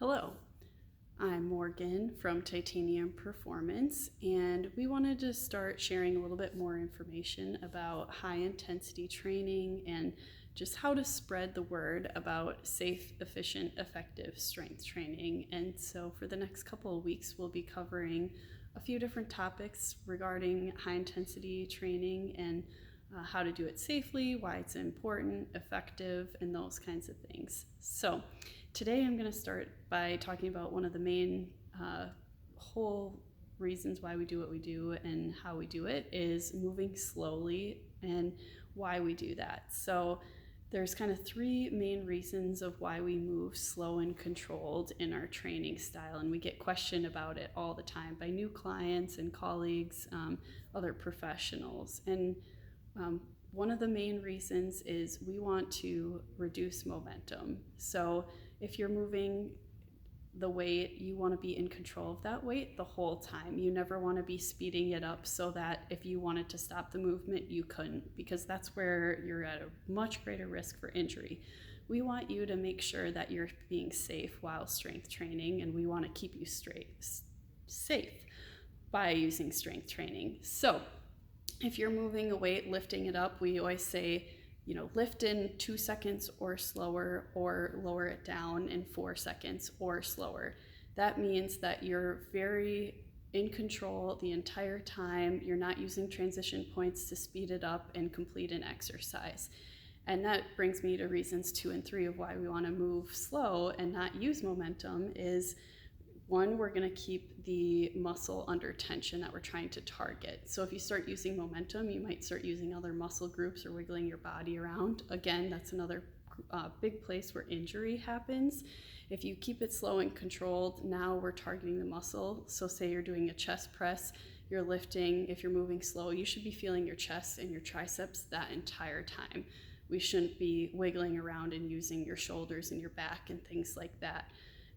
Hello, I'm Morgan from Titanium Performance, and we wanted to start sharing a little bit more information about high intensity training and just how to spread the word about safe, efficient, effective strength training. And so for the next couple of weeks, we'll be covering a few different topics regarding high intensity training and how to do it safely, why it's important, effective, and those kinds of things. So today I'm going to start by talking about one of the main whole reasons why we do what we do and how we do it is moving slowly and why we do that. So there's kind of three main reasons of why we move slow and controlled in our training style, and we get questioned about it all the time by new clients and colleagues, other professionals. And one of the main reasons is we want to reduce momentum. So if you're moving the weight, you want to be in control of that weight the whole time. You never want to be speeding it up so that if you wanted to stop the movement, you couldn't, because that's where you're at a much greater risk for injury. We want you to make sure that you're being safe while strength training, and we want to keep you safe by using strength training. So if you're moving a weight, lifting it up, we always say, lift in 2 seconds or slower, or lower it down in 4 seconds or slower. That means that you're very in control the entire time. You're not using transition points to speed it up and complete an exercise. And that brings me to reasons 2 and 3 of why we want to move slow and not use momentum is, one, we're going to keep the muscle under tension that we're trying to target. So if you start using momentum, you might start using other muscle groups or wiggling your body around. Again, that's another big place where injury happens. If you keep it slow and controlled, now we're targeting the muscle. So say you're doing a chest press, you're lifting, if you're moving slow, you should be feeling your chest and your triceps that entire time. We shouldn't be wiggling around and using your shoulders and your back and things like that.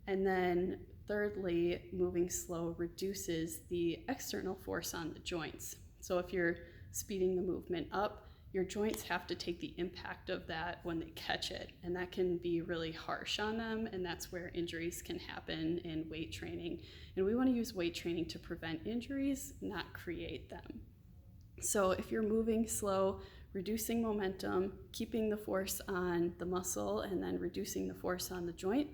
And then thirdly, moving slow reduces the external force on the joints. So if you're speeding the movement up, your joints have to take the impact of that when they catch it, and that can be really harsh on them, and that's where injuries can happen in weight training. And we want to use weight training to prevent injuries, not create them. So if you're moving slow, reducing momentum, keeping the force on the muscle, and then reducing the force on the joint,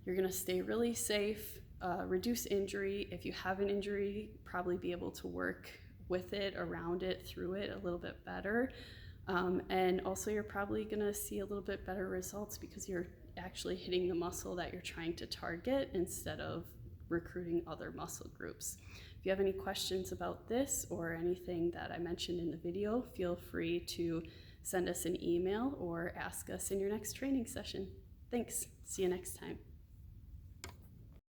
you're going to stay really safe, reduce injury. If you have an injury, probably be able to work with it, around it, through it a little bit better. And also you're probably going to see a little bit better results because you're actually hitting the muscle that you're trying to target instead of recruiting other muscle groups. If you have any questions about this or anything that I mentioned in the video, feel free to send us an email or ask us in your next training session. Thanks. See you next time.